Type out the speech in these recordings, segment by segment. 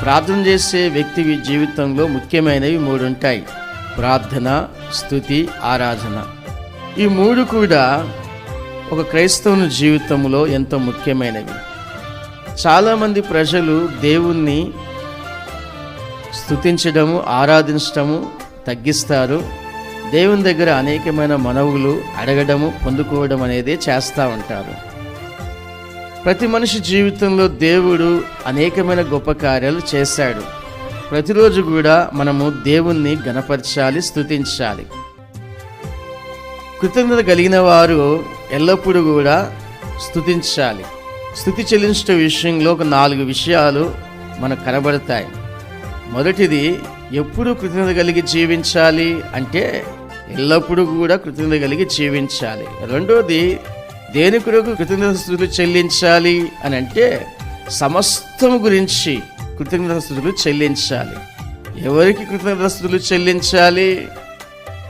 ప్రార్థన చేసే వ్యక్తి జీవితంలో ముఖ్యమైనవి 3 ఉంటాయి: ప్రార్థన, స్తుతి, ఆరాధన. ఈ 3 కూడా ఒక క్రైస్తవుని జీవితంలో ఎంతో ముఖ్యమైనవి. చాలామంది ప్రజలు దేవుణ్ణి స్తుతించడము, ఆరాధించడము తగ్గిస్తారు. దేవుని దగ్గర అనేకమైన మనవులు అడగడము, పొందుకోవడం అనేది చేస్తూ ఉంటారు. ప్రతి మనిషి జీవితంలో దేవుడు అనేకమైన గొప్ప కార్యాలు చేశాడు. ప్రతిరోజు కూడా మనము దేవుణ్ణి ఘనపరచాలి, స్తుతించాలి. కృతజ్ఞత కలిగిన వారు ఎల్లప్పుడూ కూడా స్తుతించాలి. స్తుతి చెల్లించే విషయంలో ఒక 4 విషయాలు మనకు కనబడతాయి. మొదటిది, ఎప్పుడు కృతజ్ఞత కలిగి జీవించాలి అంటే ఎల్లప్పుడూ కూడా కృతజ్ఞత కలిగి జీవించాలి. రెండోది, దేని కొరకు కృతజ్ఞతాస్తుతులు చెల్లించాలి అని అంటే సమస్తం గురించి కృతజ్ఞతాస్తుతులు చెల్లించాలి. ఎవరికి కృతజ్ఞతాస్తుతులు చెల్లించాలి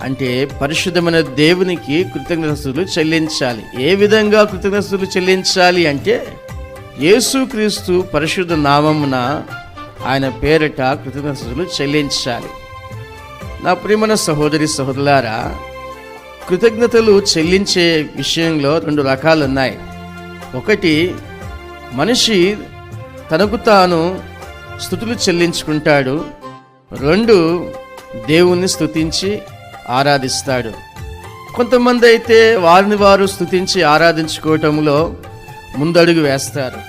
అంటే పరిశుద్ధమైన దేవునికి కృతజ్ఞతాస్తుతులు చెల్లించాలి. ఏ విధంగా కృతజ్ఞతాస్తుతులు చెల్లించాలి అంటే యేసుక్రీస్తు పరిశుద్ధ నామమున ఆయన పేరిట కృతజ్ఞతాస్తుతులు చెల్లించాలి. నా ప్రియమైన సహోదరి సహోదరులారా, కృతజ్ఞతలు చెల్లించే విషయంలో 2 రకాలు ఉన్నాయి. ఒకటి, మనిషి తనకు తాను స్తుతులు చెల్లించుకుంటాడు. 2, దేవుణ్ణి స్తుతించి ఆరాధిస్తాడు. కొంతమంది అయితే వారిని వారు స్తుతించి ఆరాధించుకోవటంలో ముందడుగు వేస్తారు.